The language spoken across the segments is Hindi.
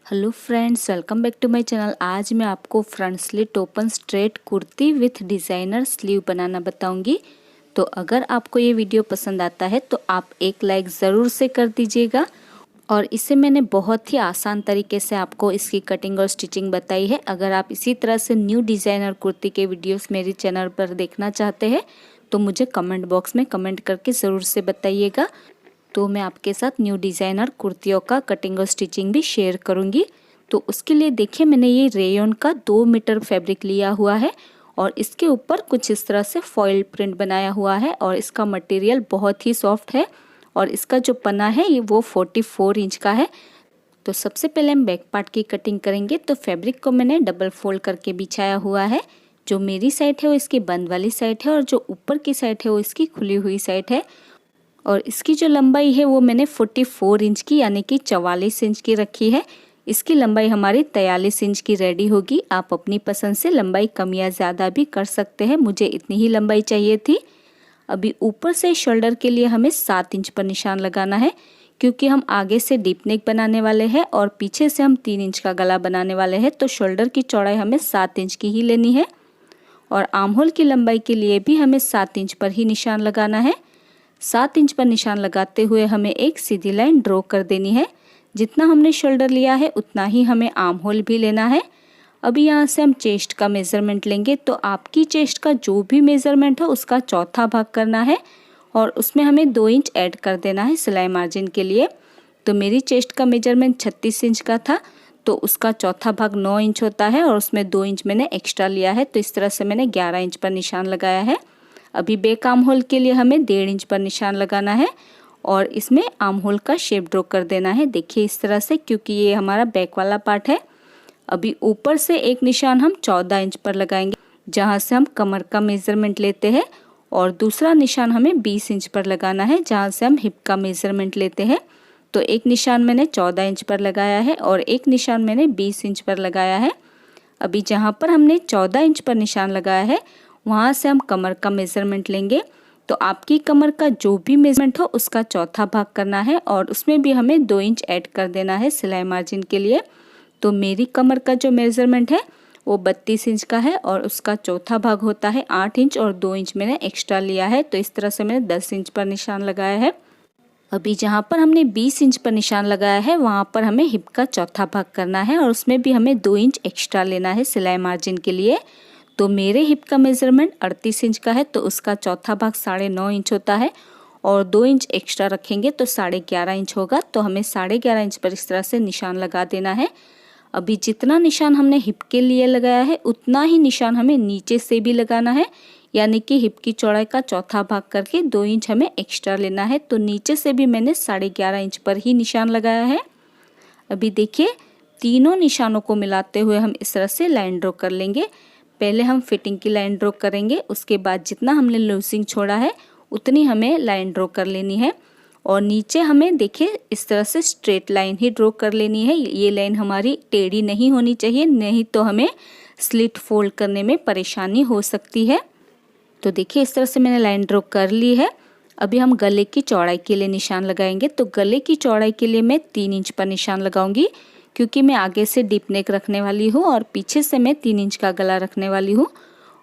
Hello friends, welcome back to my channel. आज मैं आपको front slit open straight kurti with designer sleeve बनाना बताऊंगी। तो अगर आपको ये वीडियो पसंद आता है तो आप एक लाइक ज़रूर से कर दीजिएगा। और इसे मैंने बहुत ही आसान तरीके से आपको इसकी कटिंग और स्टिचिंग बताई है। अगर आप इसी तरह से न्यू डिज़ाइनर कुर्ती के वीडियोस मेरे चैनल पर देखना चाहते हैं तो मुझे कमेंट बॉक्स में कमेंट करके ज़रूर से बताइएगा। तो मैं आपके साथ न्यू डिज़ाइनर कुर्तियों का कटिंग और स्टिचिंग भी शेयर करूंगी। तो उसके लिए देखिए, मैंने ये रेयन का 2 मीटर फैब्रिक लिया हुआ है और इसके ऊपर कुछ इस तरह से फॉइल प्रिंट बनाया हुआ है और इसका मटेरियल बहुत ही सॉफ्ट है और इसका जो पन्ना है ये वो 44 इंच का है। तो सबसे पहले हम बैक पार्ट की कटिंग करेंगे। तो फैब्रिक को मैंने डबल फोल्ड करके बिछाया हुआ है। जो मेरी साइड है वो इसकी बंद वाली साइड है और जो ऊपर की साइड है वो इसकी खुली हुई साइड है। और इसकी जो लंबाई है वो मैंने 44 इंच की यानी कि 44 इंच की रखी है। इसकी लंबाई हमारी 43 इंच की रेडी होगी। आप अपनी पसंद से लंबाई कम या ज़्यादा भी कर सकते हैं। मुझे इतनी ही लंबाई चाहिए थी। अभी ऊपर से शोल्डर के लिए हमें 7 इंच पर निशान लगाना है, क्योंकि हम आगे से डीप नेक बनाने वाले हैं और पीछे से हम 3 इंच का गला बनाने वाले हैं। तो शोल्डर की चौड़ाई हमें 7 इंच की ही लेनी है और आर्म होल की लंबाई के लिए भी हमें 7 इंच पर ही निशान लगाना है। 7 इंच पर निशान लगाते हुए हमें एक सीधी लाइन ड्रॉ कर देनी है। जितना हमने शोल्डर लिया है उतना ही हमें आर्म होल भी लेना है। अभी यहाँ से हम चेस्ट का मेज़रमेंट लेंगे। तो आपकी चेस्ट का जो भी मेज़रमेंट हो उसका चौथा भाग करना है और उसमें हमें 2 इंच ऐड कर देना है सिलाई मार्जिन के लिए। तो मेरी चेस्ट का मेजरमेंट 36 इंच का था, तो उसका चौथा भाग 9 इंच होता है और उसमें 2 इंच मैंने एक्स्ट्रा लिया है। तो इस तरह से मैंने 11 इंच पर निशान लगाया है। अभी बैक आर्म होल के लिए हमें 1.5 इंच पर निशान लगाना है और इसमें आर्म होल का शेप ड्रॉ कर देना है। देखिए इस तरह से, क्योंकि ये हमारा बैक वाला पार्ट है। अभी ऊपर से एक निशान हम 14 इंच पर लगाएंगे, जहाँ से हम कमर का मेज़रमेंट लेते हैं, और दूसरा निशान हमें 20 इंच पर लगाना है, जहाँ से हम हिप का मेज़रमेंट लेते हैं। तो एक निशान मैंने 14 इंच पर लगाया है और एक निशान मैंने 20 इंच पर लगाया है। अभी जहाँ पर हमने 14 इंच पर निशान लगाया है वहाँ से हम कमर का मेज़रमेंट लेंगे। तो आपकी कमर का जो भी मेज़रमेंट हो उसका चौथा भाग करना है और उसमें भी हमें 2 इंच ऐड कर देना है सिलाई मार्जिन के लिए। तो मेरी कमर का जो मेज़रमेंट है वो 32 इंच का है और उसका चौथा भाग होता है 8 इंच और 2 इंच मैंने एक्स्ट्रा लिया है। तो इस तरह से मैंने 10 इंच पर निशान लगाया है। अभी जहाँ पर हमने 20 इंच पर निशान लगाया है वहाँ पर हमें हिप का चौथा भाग करना है और उसमें भी हमें 2 इंच एक्स्ट्रा लेना है सिलाई मार्जिन के लिए। तो मेरे हिप का मेज़रमेंट 38 इंच का है, तो उसका चौथा भाग 9.5 इंच होता है और 2 इंच एक्स्ट्रा रखेंगे तो 11.5 इंच होगा। तो हमें 11.5 इंच पर इस तरह से निशान लगा देना है। अभी जितना निशान हमने हिप के लिए लगाया है उतना ही निशान हमें नीचे से भी लगाना है, यानी कि हिप की चौड़ाई का चौथा भाग करके 2 इंच हमें एक्स्ट्रा लेना है। तो नीचे से भी मैंने 11.5 इंच पर ही निशान लगाया है। अभी देखिए, तीनों निशानों को मिलाते हुए हम इस तरह से लाइन ड्रॉ कर लेंगे। पहले हम फिटिंग की लाइन ड्रॉ करेंगे, उसके बाद जितना हमने लूजिंग छोड़ा है उतनी हमें लाइन ड्रॉ कर लेनी है। और नीचे हमें देखिए इस तरह से स्ट्रेट लाइन ही ड्रॉ कर लेनी है। ये लाइन हमारी टेढ़ी नहीं होनी चाहिए, नहीं तो हमें स्लिट फोल्ड करने में परेशानी हो सकती है। तो देखिए इस तरह से मैंने लाइन ड्रॉ कर ली है। अभी हम गले की चौड़ाई के लिए निशान लगाएंगे। तो गले की चौड़ाई के लिए मैं 3 इंच पर निशान लगाऊंगी, क्योंकि मैं आगे से डीप नेक रखने वाली हूँ और पीछे से मैं 3 इंच का गला रखने वाली हूँ।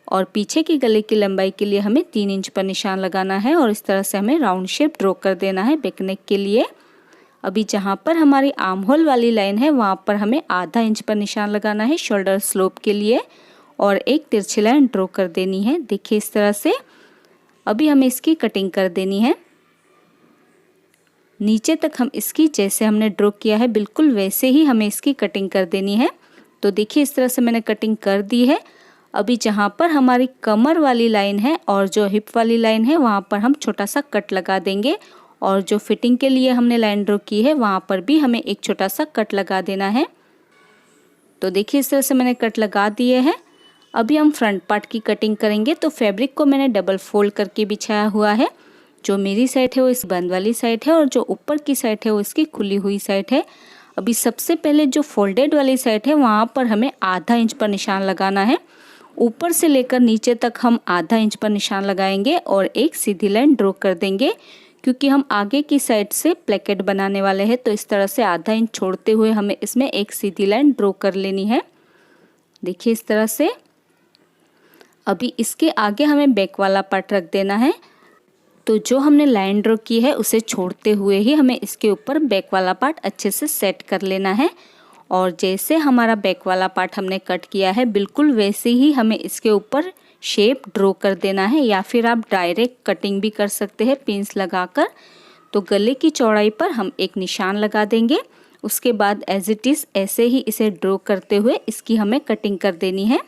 और पीछे की गले की लंबाई के लिए हमें 3 इंच पर निशान लगाना है और इस तरह से हमें राउंड शेप ड्रॉ कर देना है बैक नेक के लिए। अभी जहाँ पर हमारी आर्म होल वाली लाइन है वहाँ पर हमें आधा इंच पर निशान लगाना है शोल्डर स्लोप के लिए और एक तिरछी लाइन ड्रॉ कर देनी है। देखिए इस तरह से। अभी हमें इसकी कटिंग कर देनी है। नीचे तक हम इसकी जैसे हमने ड्रॉ किया है बिल्कुल वैसे ही हमें इसकी कटिंग कर देनी है। तो देखिए इस तरह से मैंने कटिंग कर दी है। अभी जहाँ पर हमारी कमर वाली लाइन है और जो हिप वाली लाइन है वहाँ पर हम छोटा सा कट लगा देंगे और जो फिटिंग के लिए हमने लाइन ड्रॉ की है वहाँ पर भी हमें एक छोटा सा कट लगा देना है। तो देखिए इस तरह से मैंने कट लगा दिए हैं। अभी हम फ्रंट पार्ट की कटिंग करेंगे। तो फैब्रिक को मैंने डबल फोल्ड करके बिछाया हुआ है। जो मेरी साइड है वो इस बंद वाली साइड है और जो ऊपर की साइड है वो इसकी खुली हुई साइड है। अभी सबसे पहले जो फोल्डेड वाली साइड है वहाँ पर हमें आधा इंच पर निशान लगाना है। ऊपर से लेकर नीचे तक हम आधा इंच पर निशान लगाएंगे और एक सीधी लाइन ड्रॉ कर देंगे, क्योंकि हम आगे की साइड से प्लेकेट बनाने वाले हैं। तो इस तरह से आधा इंच छोड़ते हुए हमें इसमें एक सीधी लाइन ड्रॉ कर लेनी है। देखिए इस तरह से। अभी इसके आगे हमें बैक वाला पार्ट रख देना है। तो जो हमने लाइन ड्रॉ की है उसे छोड़ते हुए ही हमें इसके ऊपर बैक वाला पार्ट अच्छे से सेट कर लेना है। और जैसे हमारा बैक वाला पार्ट हमने कट किया है बिल्कुल वैसे ही हमें इसके ऊपर शेप ड्रॉ कर देना है, या फिर आप डायरेक्ट कटिंग भी कर सकते हैं पिंस लगाकर। तो गले की चौड़ाई पर हम एक निशान लगा देंगे। उसके बाद एज इट इज़ ऐसे ही इसे ड्रॉ करते हुए इसकी हमें कटिंग कर देनी है।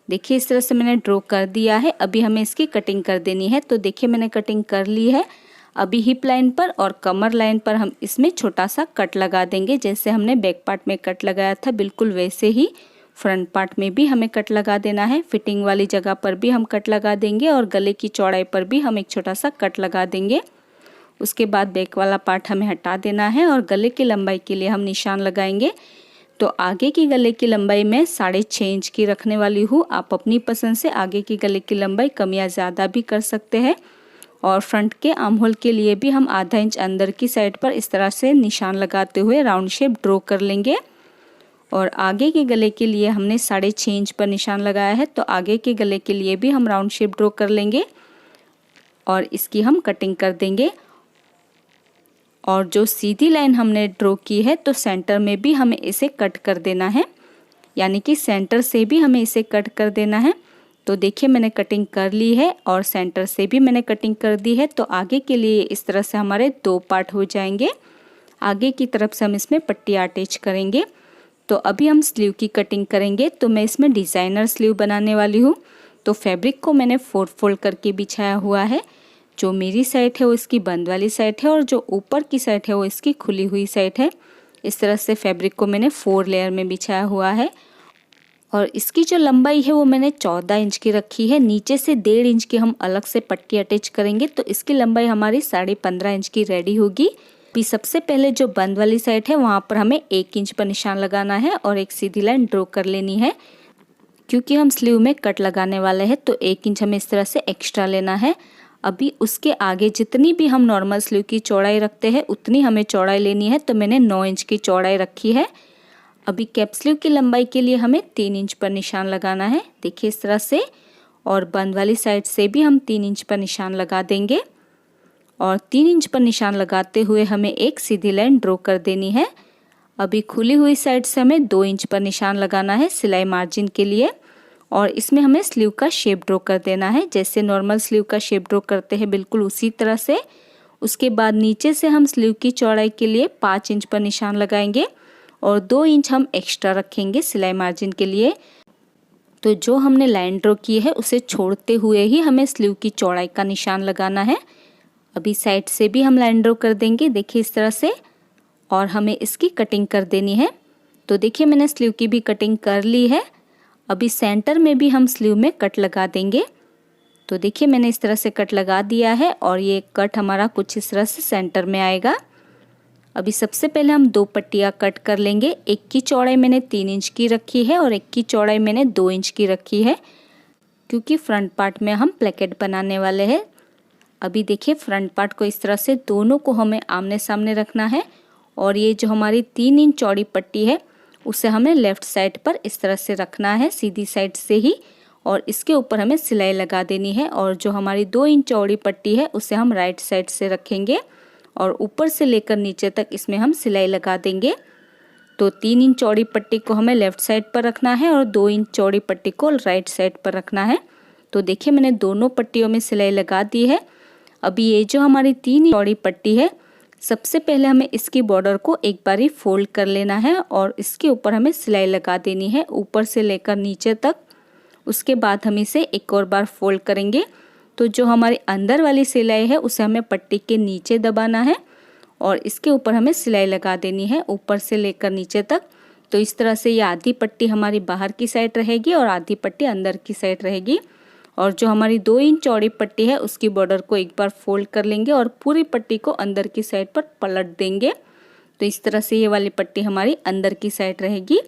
देखिए इस तरह से मैंने ड्रॉ कर दिया है। अभी हमें इसकी कटिंग कर देनी है। तो देखिए मैंने कटिंग कर ली है। अभी हिप लाइन पर और कमर लाइन पर हम इसमें छोटा सा कट लगा देंगे। जैसे हमने बैक पार्ट में कट लगाया था बिल्कुल वैसे ही फ्रंट पार्ट में भी हमें कट लगा देना है। फिटिंग वाली जगह पर भी हम कट लगा देंगे और गले की चौड़ाई पर भी हम एक छोटा सा कट लगा देंगे। उसके बाद बैक वाला पार्ट हमें हटा देना है और गले की लंबाई के लिए हम निशान लगाएंगे। तो आगे की गले की लंबाई मैं 6.5 इंच की रखने वाली हूँ। आप अपनी पसंद से आगे की गले की लंबाई कम या ज़्यादा भी कर सकते हैं। और फ्रंट के आर्म होल के लिए भी हम आधा इंच अंदर की साइड पर इस तरह से निशान लगाते हुए राउंड शेप ड्रॉ कर लेंगे। और आगे के गले के लिए हमने 6.5 इंच पर निशान लगाया है। तो आगे के गले के लिए भी हम राउंड शेप ड्रॉ कर लेंगे और इसकी हम कटिंग कर देंगे। और जो सीधी लाइन हमने ड्रॉ की है तो सेंटर में भी हमें इसे कट कर देना है, यानी कि सेंटर से भी हमें इसे कट कर देना है। तो देखिए मैंने कटिंग कर ली है और सेंटर से भी मैंने कटिंग कर दी है। तो आगे के लिए इस तरह से हमारे 2 पार्ट हो जाएंगे। आगे की तरफ से हम इसमें पट्टी अटैच करेंगे। तो अभी हम स्लीव की कटिंग करेंगे। तो मैं इसमें डिज़ाइनर स्लीव बनाने वाली हूँ। तो फैब्रिक को मैंने 4 फोल्ड करके बिछाया हुआ है। जो मेरी साइड है वो इसकी बंद वाली साइड है और जो ऊपर की साइड है वो इसकी खुली हुई साइड है। इस तरह से फैब्रिक को मैंने 4 लेयर में बिछाया हुआ है। और इसकी जो लंबाई है वो मैंने 14 इंच की रखी है। नीचे से 1.5 इंच की हम अलग से पट्टी अटैच करेंगे। तो इसकी लंबाई हमारी 15.5 इंच की रेडी होगी। अभी सबसे पहले जो बंद वाली साइड है वहाँ पर हमें 1 इंच पर निशान लगाना है और एक सीधी लाइन ड्रॉ कर लेनी है। क्योंकि हम स्लीव में कट लगाने वाले हैं तो 1 इंच हमें इस तरह से एक्स्ट्रा लेना है। अभी उसके आगे जितनी भी हम नॉर्मल स्लीव की चौड़ाई रखते हैं उतनी हमें चौड़ाई लेनी है। तो मैंने 9 इंच की चौड़ाई रखी है। अभी कैप स्लीव की लंबाई के लिए हमें 3 इंच पर निशान लगाना है। देखिए इस तरह से। और बंद वाली साइड से भी हम 3 इंच पर निशान लगा देंगे। और 3 इंच पर निशान लगाते हुए हमें एक सीधी लाइन ड्रॉ कर देनी है। अभी खुली हुई साइड से हमें 2 इंच पर निशान लगाना है सिलाई मार्जिन के लिए। और इसमें हमें स्लीव का शेप ड्रॉ कर देना है। जैसे नॉर्मल स्लीव का शेप ड्रॉ करते हैं बिल्कुल उसी तरह से। उसके बाद नीचे से हम स्लीव की चौड़ाई के लिए 5 इंच पर निशान लगाएंगे और 2 इंच हम एक्स्ट्रा रखेंगे सिलाई मार्जिन के लिए। तो जो हमने लाइन ड्रॉ की है उसे छोड़ते हुए ही हमें स्लीव की चौड़ाई का निशान लगाना है। अभी साइड से भी हम लाइन ड्रॉ कर देंगे देखिए इस तरह से। और हमें इसकी कटिंग कर देनी है। तो देखिए मैंने स्लीव की भी कटिंग कर ली है। अभी सेंटर में भी हम स्लीव में कट लगा देंगे। तो देखिए मैंने इस तरह से कट लगा दिया है और ये कट हमारा कुछ इस तरह से सेंटर में आएगा। अभी सबसे पहले हम 2 पट्टियाँ कट कर लेंगे। एक की चौड़ाई मैंने 3 इंच की रखी है और एक की चौड़ाई मैंने 2 इंच की रखी है, क्योंकि फ्रंट पार्ट में हम प्लेकेट बनाने वाले हैं। अभी देखिए फ्रंट पार्ट को इस तरह से दोनों को हमें आमने सामने रखना है। और ये जो हमारी 3 इंच चौड़ी पट्टी है उसे हमें लेफ़्ट साइड पर इस तरह से रखना है सीधी साइड से ही। और इसके ऊपर हमें सिलाई लगा देनी है। और जो हमारी 2 इंच चौड़ी पट्टी है उसे हम राइट साइड से रखेंगे और ऊपर से लेकर नीचे तक इसमें हम सिलाई लगा देंगे। तो 3 इंच चौड़ी पट्टी को हमें लेफ़्ट साइड पर रखना है और 2 इंच चौड़ी पट्टी को राइट साइड पर रखना है। तो देखिए मैंने दोनों पट्टियों में सिलाई लगा दी है। अभी ये जो हमारी 3 इंच चौड़ी पट्टी है सबसे पहले हमें इसकी बॉर्डर को एक बारी फोल्ड कर लेना है और इसके ऊपर हमें सिलाई लगा देनी है ऊपर से लेकर नीचे तक। उसके बाद हम इसे एक और बार फोल्ड करेंगे। तो जो हमारी अंदर वाली सिलाई है उसे हमें पट्टी के नीचे दबाना है और इसके ऊपर हमें सिलाई लगा देनी है ऊपर से लेकर नीचे तक। तो इस तरह से ये आधी पट्टी हमारी बाहर की साइड रहेगी और आधी पट्टी अंदर की साइड रहेगी। और जो हमारी 2 इंच चौड़ी पट्टी है उसकी बॉर्डर को एक बार फोल्ड कर लेंगे और पूरी पट्टी को अंदर की साइड पर पलट देंगे। तो इस तरह से ये वाली पट्टी हमारी अंदर की साइड रहेगी।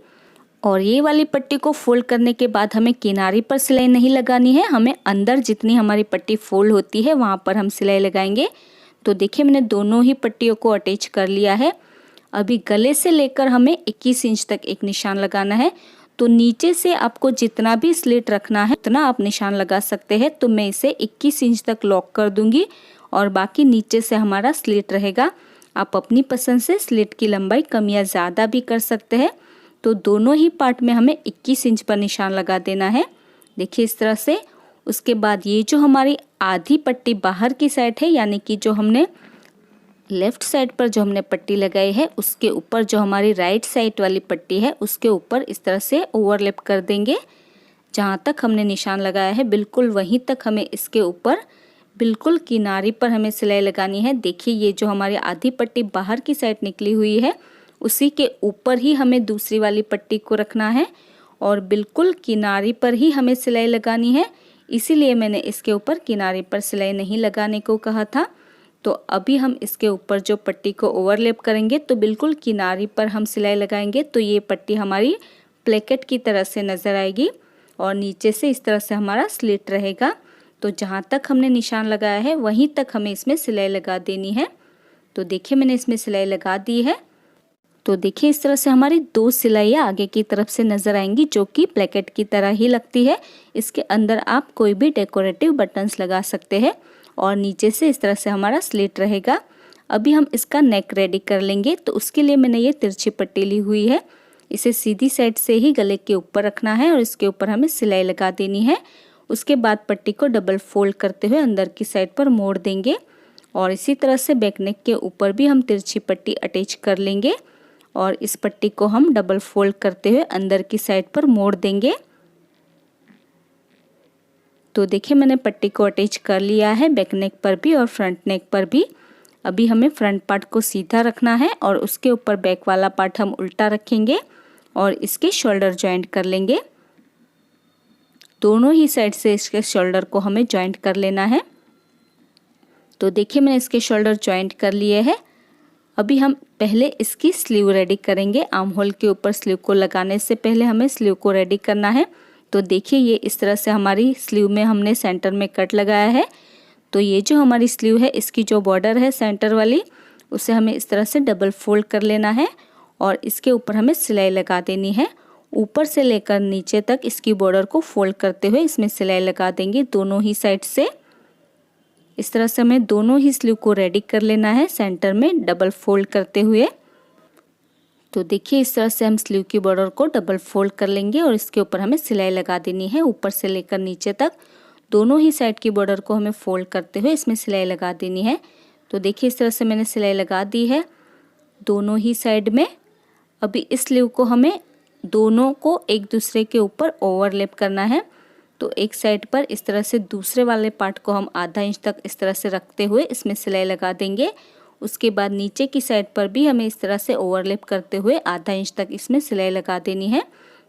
और ये वाली पट्टी को फोल्ड करने के बाद हमें किनारी पर सिलाई नहीं लगानी है, हमें अंदर जितनी हमारी पट्टी फोल्ड होती है वहाँ पर हम सिलाई लगाएंगे। तो देखिए मैंने दोनों ही पट्टियों को अटैच कर लिया है। अभी गले से लेकर हमें 21 इंच तक एक निशान लगाना है। तो नीचे से आपको जितना भी स्लिट रखना है उतना आप निशान लगा सकते हैं। तो मैं इसे 21 इंच तक लॉक कर दूंगी और बाकी नीचे से हमारा स्लिट रहेगा। आप अपनी पसंद से स्लिट की लंबाई कम या ज़्यादा भी कर सकते हैं। तो दोनों ही पार्ट में हमें 21 इंच पर निशान लगा देना है। देखिए इस तरह से। उसके बाद ये जो हमारी आधी पट्टी बाहर की साइड है, यानी कि जो हमने लेफ़्ट साइड पर जो हमने पट्टी लगाई है उसके ऊपर जो हमारी राइट साइड वाली पट्टी है उसके ऊपर इस तरह से ओवरलैप कर देंगे। जहाँ तक हमने निशान लगाया है बिल्कुल वहीं तक हमें इसके ऊपर बिल्कुल किनारे पर हमें सिलाई लगानी है। देखिए ये जो हमारी आधी पट्टी बाहर की साइड निकली हुई है उसी के ऊपर ही हमें दूसरी वाली पट्टी को रखना है और बिल्कुल किनारे पर ही हमें सिलाई लगानी है। इसीलिए मैंने इसके ऊपर किनारे पर सिलाई नहीं लगाने को कहा था। तो अभी हम इसके ऊपर जो पट्टी को ओवरलैप करेंगे तो बिल्कुल किनारे पर हम सिलाई लगाएंगे। तो ये पट्टी हमारी प्लेकेट की तरह से नज़र आएगी और नीचे से इस तरह से हमारा स्लिट रहेगा। तो जहाँ तक हमने निशान लगाया है वहीं तक हमें इसमें सिलाई लगा देनी है। तो देखिए मैंने इसमें सिलाई लगा दी है। तो देखिए इस तरह से हमारी 2 सिलाइयाँ आगे की तरफ से नज़र आएंगी जो कि प्लेकेट की तरह ही लगती है। इसके अंदर आप कोई भी डेकोरेटिव बटन्स लगा सकते हैं और नीचे से इस तरह से हमारा स्लिट रहेगा। अभी हम इसका नेक रेडी कर लेंगे। तो उसके लिए मैंने ये तिरछी पट्टी ली हुई है। इसे सीधी साइड से ही गले के ऊपर रखना है और इसके ऊपर हमें सिलाई लगा देनी है। उसके बाद पट्टी को डबल फोल्ड करते हुए अंदर की साइड पर मोड़ देंगे और इसी तरह से बैक नेक के ऊपर भी हम तिरछी पट्टी अटैच कर लेंगे और इस पट्टी को हम डबल फोल्ड करते हुए अंदर की साइड पर मोड़ देंगे। तो देखिए मैंने पट्टी को अटैच कर लिया है बैक नेक पर भी और फ्रंट नेक पर भी। अभी हमें फ्रंट पार्ट को सीधा रखना है और उसके ऊपर बैक वाला पार्ट हम उल्टा रखेंगे और इसके शोल्डर जॉइंट कर लेंगे। दोनों ही साइड से इसके शोल्डर को हमें जॉइंट कर लेना है। तो देखिए मैंने इसके शोल्डर जॉइंट कर लिए हैं। अभी हम पहले इसकी स्लीव रेडी करेंगे। आर्म होल के ऊपर स्लीव को लगाने से पहले हमें स्लीव को रेडी करना है। तो देखिए ये इस तरह से हमारी स्लीव में हमने सेंटर में कट लगाया है। तो ये जो हमारी स्लीव है इसकी जो बॉर्डर है सेंटर वाली उसे हमें इस तरह से डबल फोल्ड कर लेना है और इसके ऊपर हमें सिलाई लगा देनी है। ऊपर से लेकर नीचे तक इसकी बॉर्डर को फोल्ड करते हुए इसमें सिलाई लगा देंगे दोनों ही साइड से। इस तरह से हमें दोनों ही स्लीव को रेडी कर लेना है सेंटर में डबल फोल्ड करते हुए। तो देखिए इस तरह से हम स्लीव की बॉर्डर को डबल फोल्ड कर लेंगे और इसके ऊपर हमें सिलाई लगा देनी है। ऊपर से लेकर नीचे तक दोनों ही साइड की बॉर्डर को हमें फोल्ड करते हुए इसमें सिलाई लगा देनी है। तो देखिए इस तरह से मैंने सिलाई लगा दी है दोनों ही साइड में। अभी इस स्लीव को हमें दोनों को एक दूसरे के ऊपर ओवरलैप करना है। तो एक साइड पर इस तरह से दूसरे वाले पार्ट को हम आधा इंच तक इस तरह से रखते हुए इसमें सिलाई लगा देंगे। उसके बाद नीचे की साइड पर भी हमें इस तरह से ओवरलैप करते हुए आधा इंच तक इसमें सिलाई लगा देनी है।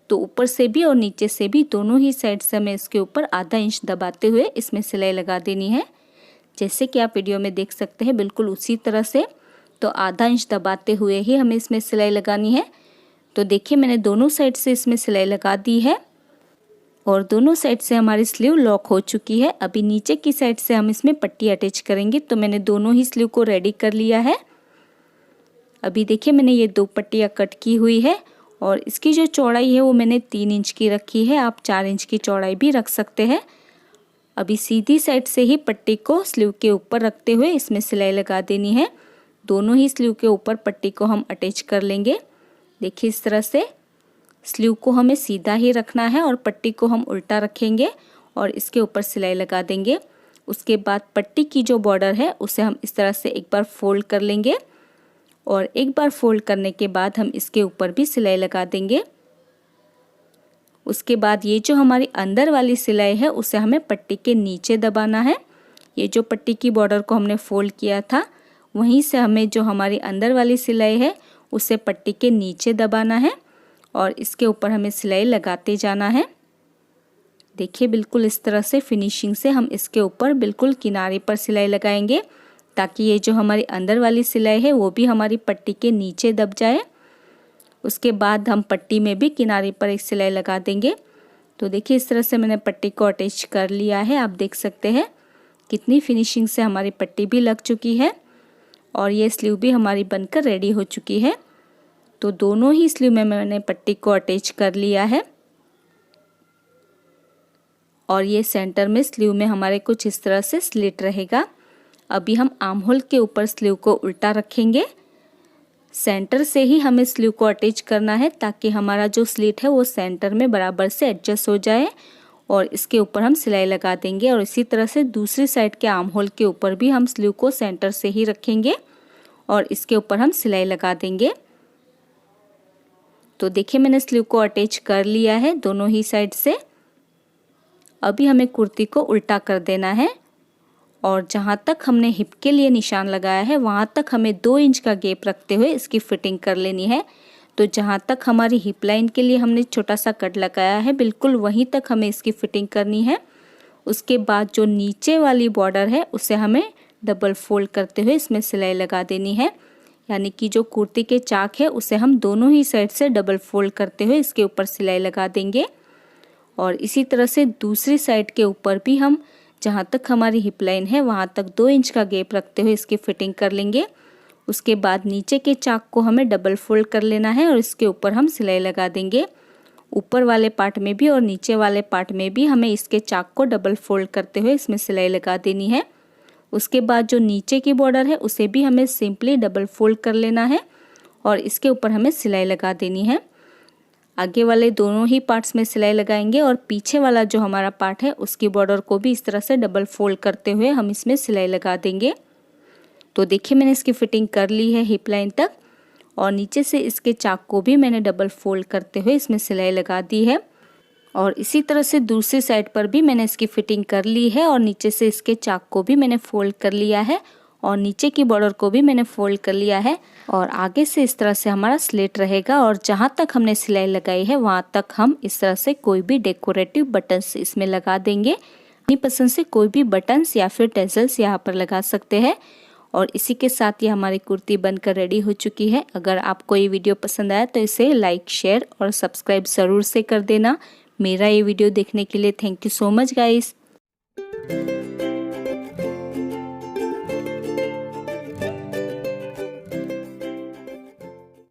तो ऊपर से भी और नीचे से भी दोनों ही साइड से हमें इसके ऊपर आधा इंच दबाते हुए इसमें सिलाई लगा देनी है। जैसे कि आप वीडियो में देख सकते हैं बिल्कुल उसी तरह से। तो आधा इंच दबाते हुए ही हमें इसमें सिलाई लगानी है। तो देखिए मैंने दोनों साइड से इसमें सिलाई लगा दी है और दोनों साइड से हमारी स्लीव लॉक हो चुकी है। अभी नीचे की साइड से हम इसमें पट्टी अटैच करेंगे। तो मैंने दोनों ही स्लीव को रेडी कर लिया है। अभी देखिए मैंने ये 2 पट्टियाँ कट की हुई है और इसकी जो चौड़ाई है वो मैंने 3 इंच की रखी है। आप 4 इंच की चौड़ाई भी रख सकते हैं। अभी सीधी साइड से ही पट्टी को स्लीव के ऊपर रखते हुए इसमें सिलाई लगा देनी है। दोनों ही स्लीव के ऊपर पट्टी को हम अटैच कर लेंगे। देखिए इस तरह से स्लीव को हमें सीधा ही रखना है और पट्टी को हम उल्टा रखेंगे और इसके ऊपर सिलाई लगा देंगे। उसके बाद पट्टी की जो बॉर्डर है उसे हम इस तरह से एक बार फोल्ड कर लेंगे और एक बार फोल्ड करने के बाद हम इसके ऊपर भी सिलाई लगा देंगे। उसके बाद ये जो हमारी अंदर वाली सिलाई है उसे हमें पट्टी के नीचे दबाना है। ये जो पट्टी की बॉर्डर को हमने फोल्ड किया था वहीं से हमें जो हमारी अंदर वाली सिलाई है उसे पट्टी के नीचे दबाना है और इसके ऊपर हमें सिलाई लगाते जाना है। देखिए बिल्कुल इस तरह से फिनिशिंग से हम इसके ऊपर बिल्कुल किनारे पर सिलाई लगाएंगे ताकि ये जो हमारी अंदर वाली सिलाई है वो भी हमारी पट्टी के नीचे दब जाए। उसके बाद हम पट्टी में भी किनारे पर एक सिलाई लगा देंगे। तो देखिए इस तरह से मैंने पट्टी को अटैच कर लिया है। आप देख सकते हैं कितनी फिनिशिंग से हमारी पट्टी भी लग चुकी है। और ये स्लीव भी हमारी बनकर रेडी हो चुकी है। तो दोनों ही स्लीव में मैंने पट्टी को अटैच कर लिया है और ये सेंटर में स्लीव में हमारे कुछ इस तरह से स्लिट रहेगा। अभी हम आर्म होल के ऊपर स्लीव को उल्टा रखेंगे। सेंटर से ही हमें स्लीव को अटैच करना है ताकि हमारा जो स्लिट है वो सेंटर में बराबर से एडजस्ट हो जाए और इसके ऊपर हम सिलाई लगा देंगे। और इसी तरह से दूसरी साइड के आर्म होल के ऊपर भी हम स्लीव को सेंटर से ही रखेंगे और इसके ऊपर हम सिलाई लगा देंगे। तो देखिए मैंने स्लीव को अटैच कर लिया है दोनों ही साइड से। अभी हमें कुर्ती को उल्टा कर देना है और जहाँ तक हमने हिप के लिए निशान लगाया है वहाँ तक हमें 2 इंच का गैप रखते हुए इसकी फिटिंग कर लेनी है। तो जहाँ तक हमारी हिप लाइन के लिए हमने छोटा सा कट लगाया है बिल्कुल वहीं तक हमें इसकी फिटिंग करनी है। उसके बाद जो नीचे वाली बॉर्डर है उसे हमें डबल फोल्ड करते हुए इसमें सिलाई लगा देनी है। यानी कि जो कुर्ती के चाक है उसे हम दोनों ही साइड से डबल फोल्ड करते हुए इसके ऊपर सिलाई लगा देंगे। और इसी तरह से दूसरी साइड के ऊपर भी हम जहाँ तक हमारी हिप लाइन है वहाँ तक 2 इंच का गैप रखते हुए इसकी फिटिंग कर लेंगे। उसके बाद नीचे के चाक को हमें डबल फोल्ड कर लेना है और इसके ऊपर हम सिलाई लगा देंगे। ऊपर वाले पार्ट में भी और नीचे वाले पार्ट में भी हमें इसके चाक को डबल फोल्ड करते हुए इसमें सिलाई लगा देनी है। उसके बाद जो नीचे की बॉर्डर है उसे भी हमें सिंपली डबल फोल्ड कर लेना है और इसके ऊपर हमें सिलाई लगा देनी है। आगे वाले दोनों ही पार्ट्स में सिलाई लगाएंगे और पीछे वाला जो हमारा पार्ट है उसकी बॉर्डर को भी इस तरह से डबल फोल्ड करते हुए हम इसमें सिलाई लगा देंगे। तो देखिए मैंने इसकी फिटिंग कर ली है हिप लाइन तक और नीचे से इसके चाक को भी मैंने डबल फोल्ड करते हुए इसमें सिलाई लगा दी है। और इसी तरह से दूसरी साइड पर भी मैंने इसकी फिटिंग कर ली है और नीचे से इसके चाक को भी मैंने फोल्ड कर लिया है और नीचे की बॉर्डर को भी मैंने फोल्ड कर लिया है। और आगे से इस तरह से हमारा स्लिट रहेगा और जहाँ तक हमने सिलाई लगाई है वहाँ तक हम इस तरह से कोई भी डेकोरेटिव बटन्स इसमें लगा देंगे। अपनी पसंद से कोई भी बटन्स या फिर टेजल्स यहाँ पर लगा सकते हैं। और इसी के साथ ये हमारी कुर्ती बनकर रेडी हो चुकी है। अगर आपको ये वीडियो पसंद आया तो इसे लाइक, शेयर और सब्सक्राइब ज़रूर से कर देना। मेरा ये वीडियो देखने के लिए thank you so much guys.